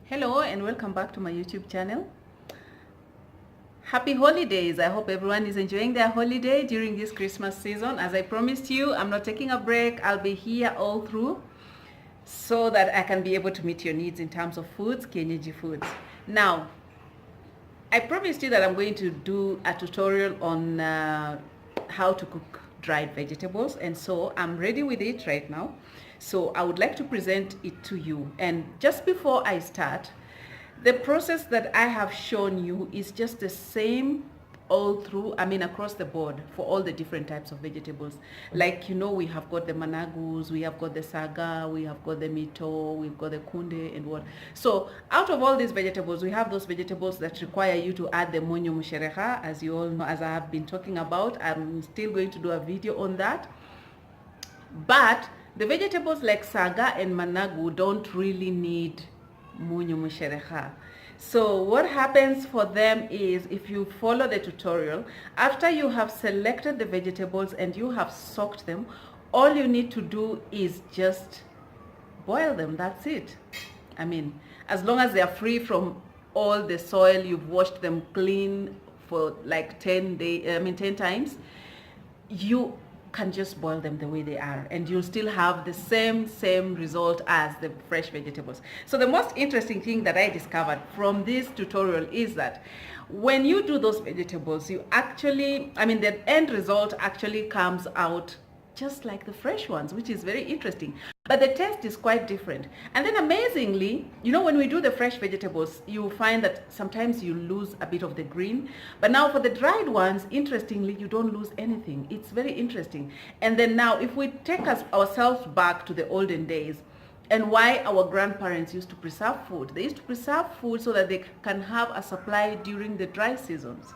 Hello and welcome back to my YouTube channel. Happy holidays. I hope everyone is enjoying their holiday during this Christmas season. As I promised you, I'm not taking a break. I'll be here all through so that I can be able to meet your needs in terms of foods, Kienyeji foods. Now, I promised you that I'm going to do a tutorial on how to cook dried vegetables, and so I'm ready with it right now. So I would like to present it to you. And just before I start, the process that I have shown you is just the same all through, across the board for all the different types of vegetables. Like, we have got the managus, we have got the saga, we have got the mito, we've got the kunde and what. So out of all these vegetables, we have those vegetables that require you to add the monyo mushereha, as you all know, as I have been talking about. I'm still going to do a video on that. But the vegetables like saga and managu don't really need munyu mushereha. So what happens for them is, if you follow the tutorial, after you have selected the vegetables and you have soaked them, all you need to do is just boil them. That's it. As long as they are free from all the soil, you've washed them clean for like 10 times, you can just boil them the way they are and you'll still have the same result as the fresh vegetables. So the most interesting thing that I discovered from this tutorial is that when you do those vegetables, you actually, the end result actually comes out just like the fresh ones, which is very interesting. But the taste is quite different. And then amazingly, when we do the fresh vegetables, you find that sometimes you lose a bit of the green. But now for the dried ones, interestingly, you don't lose anything. It's very interesting. And then now, if we take ourselves back to the olden days, and why our grandparents used to preserve food. They used to preserve food so that they can have a supply during the dry seasons.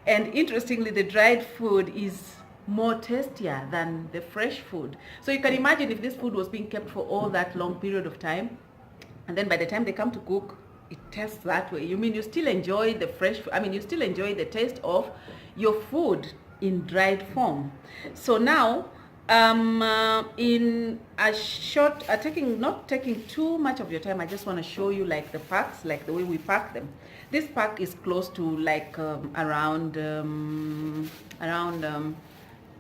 And interestingly, the dried food is more tastier than the fresh food. So you can imagine if this food was being kept for all that long period of time, and then by the time they come to cook, it tastes that way. You still enjoy the fresh, you still enjoy the taste of your food in dried form. So now, in a short, not taking too much of your time, I just want to show you like the packs, like the way we pack them. This pack is close to like around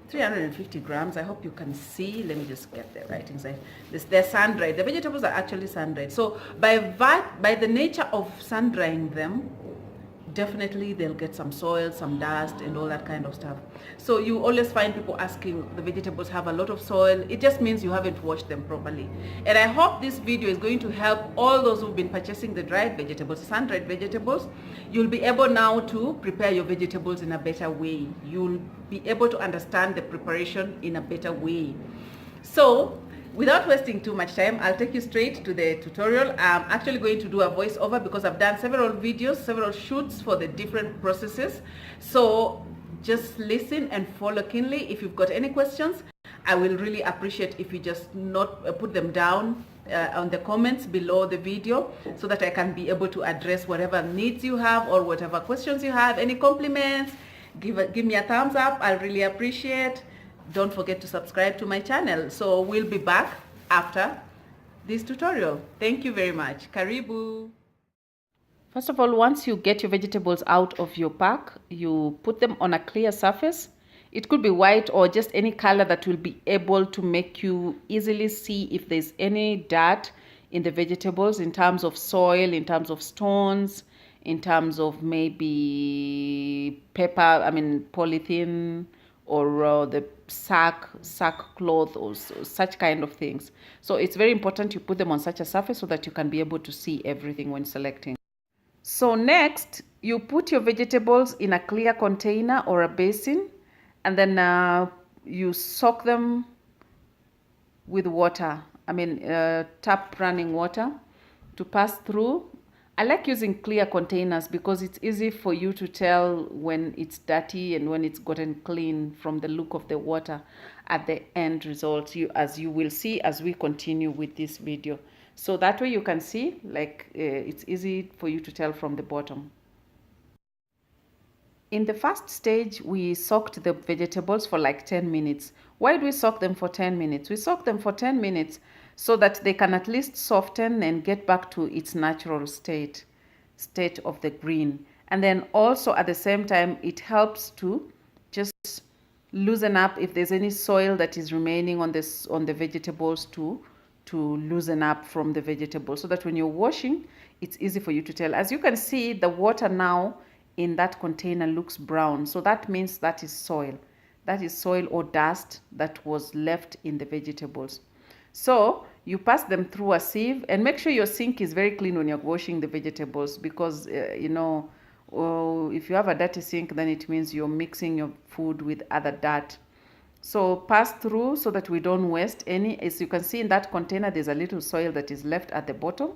350 grams. I hope you can see. Let me just get the right inside. They're sun-dried. The vegetables are actually sun-dried. So by the nature of sun-drying them, definitely they'll get some soil, some dust, and all that kind of stuff. So you always find people asking, the vegetables have a lot of soil. It just means you haven't washed them properly. And I hope this video is going to help all those who've been purchasing the dried vegetables, sun-dried vegetables. You'll be able now to prepare your vegetables in a better way. You'll be able to understand the preparation in a better way. So without wasting too much time, I'll take you straight to the tutorial. I'm actually going to do a voiceover because I've done several videos, several shoots for the different processes. So just listen and follow keenly. If you've got any questions, I will really appreciate if you just put them down on the comments below the video so that I can be able to address whatever needs you have or whatever questions you have. Any compliments, give me a thumbs up. I'll really appreciate. Don't forget to subscribe to my channel. So we'll be back after this tutorial. Thank you very much. Karibu. First of all, once you get your vegetables out of your pack, you put them on a clear surface. It could be white or just any color that will be able to make you easily see if there's any dirt in the vegetables in terms of soil, in terms of stones, in terms of maybe paper, polythene, or the sackcloth or such kind of things. So it's very important you put them on such a surface so that you can be able to see everything when selecting. So next, you put your vegetables in a clear container or a basin, and then you soak them with water, tap running water to pass through. I like using clear containers because it's easy for you to tell when it's dirty and when it's gotten clean from the look of the water at the end result, as you will see as we continue with this video. So that way you can see, it's easy for you to tell from the bottom. In the first stage, we soaked the vegetables for like 10 minutes. Why do we soak them for 10 minutes? We soak them for 10 minutes so that they can at least soften and get back to its natural state of the green. And then also at the same time, it helps to just loosen up if there's any soil that is remaining on the vegetables to loosen up from the vegetables, so that when you're washing, it's easy for you to tell. As you can see, the water now in that container looks brown, so that means that is soil. That is soil or dust that was left in the vegetables. So you pass them through a sieve, and make sure your sink is very clean when you're washing the vegetables, because if you have a dirty sink, then it means you're mixing your food with other dirt. So pass through so that we don't waste any. As you can see in that container, there's a little soil that is left at the bottom.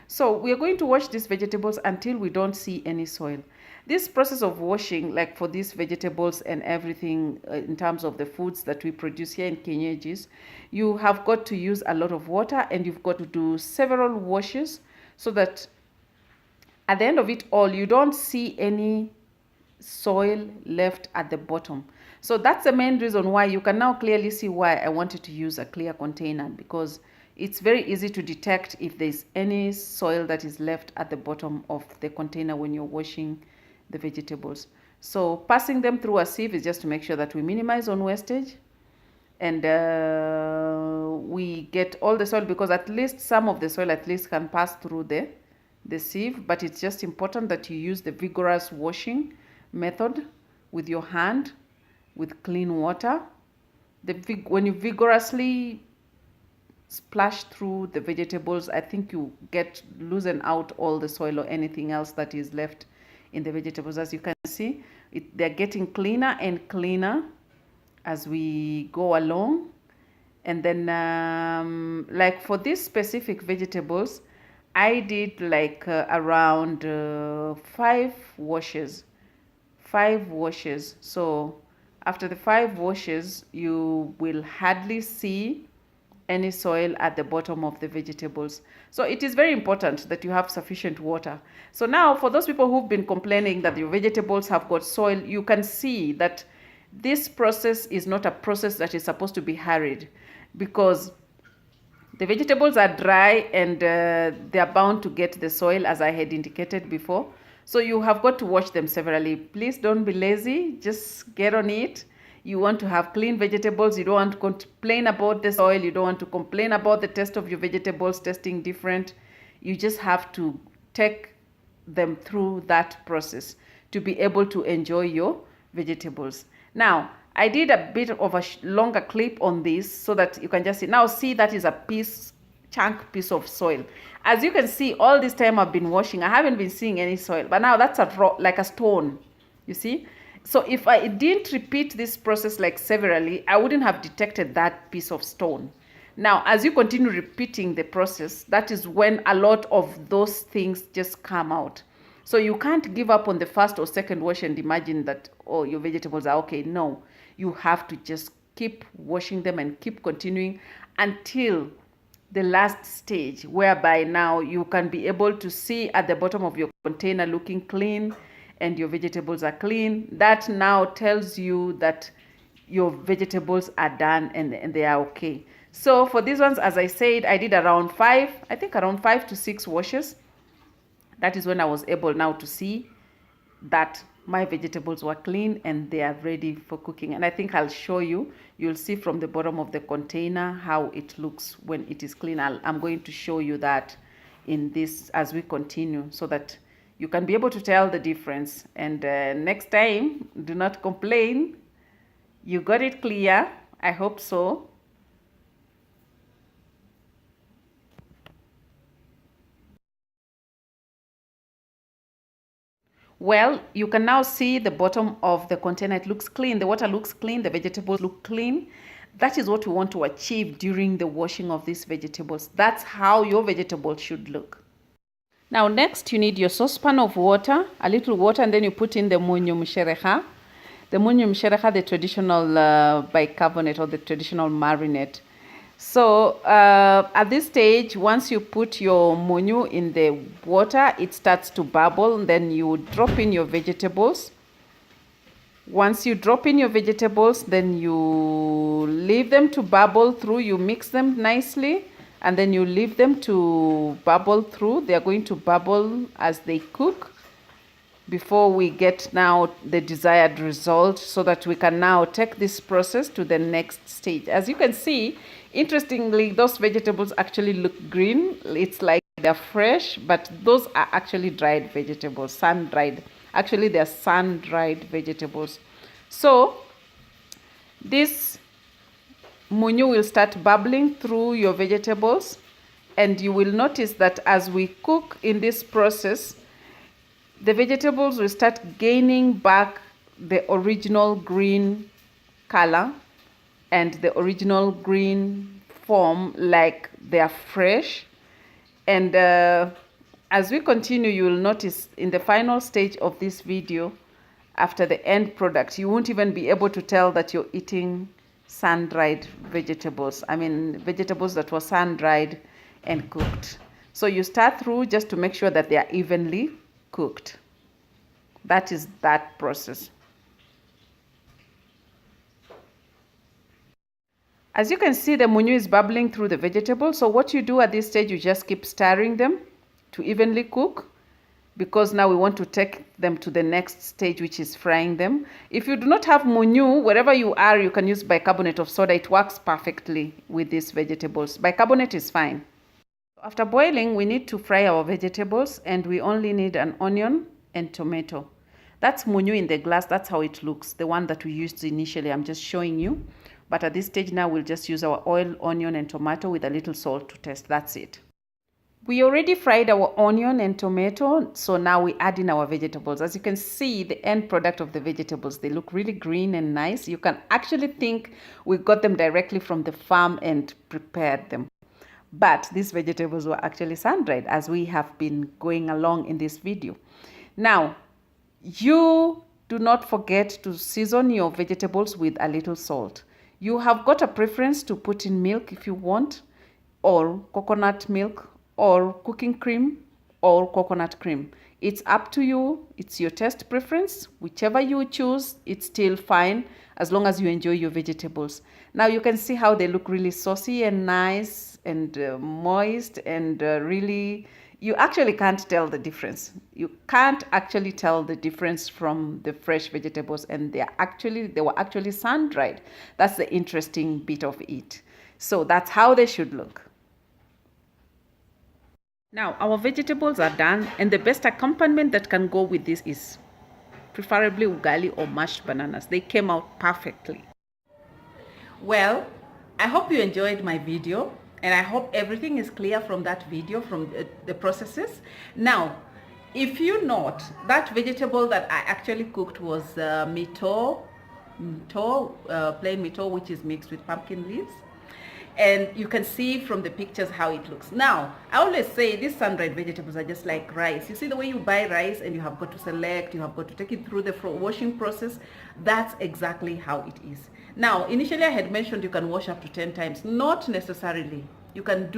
So we are going to wash these vegetables until we don't see any soil. This process of washing, like for these vegetables and everything in terms of the foods that we produce here in Kienyejis, you have got to use a lot of water, and you've got to do several washes so that at the end of it all, you don't see any soil left at the bottom. So that's the main reason why you can now clearly see why I wanted to use a clear container, because it's very easy to detect if there's any soil that is left at the bottom of the container when you're washing the vegetables. So passing them through a sieve is just to make sure that we minimize on wastage, and we get all the soil, because at least some of the soil at least can pass through the sieve. But it's just important that you use the vigorous washing method with your hand with clean water. When you vigorously splash through the vegetables, I think you loosen out all the soil or anything else that is left in the vegetables. As you can see, they're getting cleaner and cleaner as we go along. And then like for these specific vegetables, I did like around 5 washes. So after the 5 washes, you will hardly see any soil at the bottom of the vegetables. So it is very important that you have sufficient water. So now for those people who've been complaining that your vegetables have got soil, you can see that this process is not a process that is supposed to be hurried, because the vegetables are dry and they are bound to get the soil, as I had indicated before. So you have got to wash them severally. Please don't be lazy, just get on it. You want to have clean vegetables. You don't want to complain about the soil. You don't want to complain about the taste of your vegetables tasting different. You just have to take them through that process to be able to enjoy your vegetables. Now, I did a bit of a longer clip on this so that you can just see. Now, see, that is a chunk piece of soil. As you can see, all this time I've been washing, I haven't been seeing any soil. But now that's like a stone, you see. So if I didn't repeat this process like severally, I wouldn't have detected that piece of stone. Now, as you continue repeating the process, that is when a lot of those things just come out. So you can't give up on the first or second wash and imagine that, oh, your vegetables are okay. No, you have to just keep washing them and keep continuing until the last stage, whereby now you can be able to see at the bottom of your container looking clean and your vegetables are clean. That now tells you that your vegetables are done and they are okay. So for these ones, as I said, I did around 5 to 6 washes. That is when I was able now to see that my vegetables were clean and they are ready for cooking. And I think I'll show you. You'll see from the bottom of the container how it looks when it is clean. I'm going to show you that in this as we continue, so that you can be able to tell the difference. And next time, do not complain. You got it clear. I hope so. Well, you can now see the bottom of the container. It looks clean. The water looks clean. The vegetables look clean. That is what we want to achieve during the washing of these vegetables. That's how your vegetables should look. Now next, you need your saucepan of water, a little water, and then you put in the munyu mshereha. The munyu mshereha, the traditional bicarbonate or the traditional marinade. So at this stage, once you put your munyu in the water, it starts to bubble, and then you drop in your vegetables. Once you drop in your vegetables, then you leave them to bubble through. You mix them nicely and then you leave them to bubble through. They are going to bubble as they cook before we get now the desired result, so that we can now take this process to the next stage. As you can see, interestingly, those vegetables actually look green. It's like they're fresh, but those are actually dried vegetables, sun-dried. Actually, they're sun-dried vegetables. So this munyu will start bubbling through your vegetables, and you will notice that as we cook in this process, the vegetables will start gaining back the original green color and the original green form, like they are fresh. And as we continue, you will notice in the final stage of this video, after the end product, you won't even be able to tell that you're eating sun-dried vegetables. I mean, vegetables that were sun-dried and cooked. So you start through just to make sure that they are evenly cooked. That is that process. As you can see, the munyu is bubbling through the vegetables. So what you do at this stage, you just keep stirring them to evenly cook, because now we want to take them to the next stage, which is frying them. If you do not have munyu, wherever you are, you can use bicarbonate of soda. It works perfectly with these vegetables. Bicarbonate is fine. After boiling, we need to fry our vegetables, and we only need an onion and tomato. That's munyu in the glass. That's how it looks. The one that we used initially, I'm just showing you. But at this stage now, we'll just use our oil, onion, and tomato with a little salt to taste. That's it. We already fried our onion and tomato, so now we add in our vegetables. As you can see, the end product of the vegetables, they look really green and nice. You can actually think we got them directly from the farm and prepared them. But these vegetables were actually sun-dried, as we have been going along in this video. Now, you do not forget to season your vegetables with a little salt. You have got a preference to put in milk if you want, or coconut milk, or cooking cream, or coconut cream. It's up to you. It's your taste preference. Whichever you choose, it's still fine, as long as you enjoy your vegetables. Now you can see how they look really saucy and nice and moist, and really, you actually can't tell the difference. You can't actually tell the difference from the fresh vegetables, and they were actually sun-dried. That's the interesting bit of it. So that's how they should look. Now our vegetables are done, and the best accompaniment that can go with this is preferably ugali or mashed bananas. They came out perfectly. Well, I hope you enjoyed my video, and I hope everything is clear from that video, from the processes. Now, if you note, that vegetable that I actually cooked was plain mito, which is mixed with pumpkin leaves. And you can see from the pictures how it looks. Now, I always say these sun-dried vegetables are just like rice. You see the way you buy rice and you have got to select, you have got to take it through the washing process. That's exactly how it is. Now, initially I had mentioned you can wash up to 10 times. Not necessarily. You can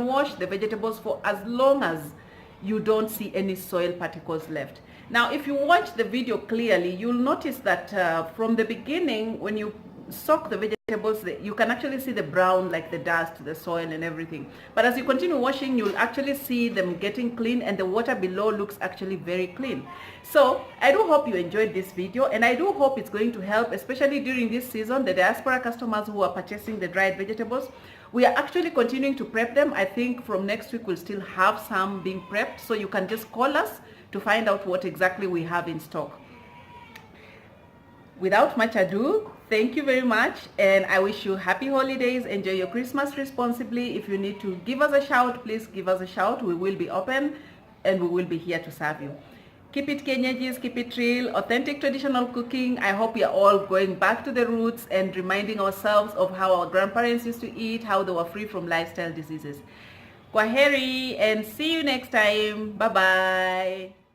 wash the vegetables for as long as you don't see any soil particles left. Now, if you watch the video clearly, you'll notice that from the beginning, when you soak the vegetables, you can actually see the brown, like the dust, the soil and everything. But as you continue washing, you'll actually see them getting clean, and the water below looks actually very clean. So I do hope you enjoyed this video, and I do hope it's going to help, especially during this season, the diaspora customers who are purchasing the dried vegetables. We are actually continuing to prep them. I think from next week we'll still have some being prepped, so you can just call us to find out what exactly we have in stock. Without much ado, thank you very much, and I wish you happy holidays. Enjoy your Christmas responsibly. If you need to give us a shout, please give us a shout. We will be open, and we will be here to serve you. Keep it Kienyejis, keep it real, authentic traditional cooking. I hope we are all going back to the roots and reminding ourselves of how our grandparents used to eat, how they were free from lifestyle diseases. Kwaheri, and see you next time. Bye-bye.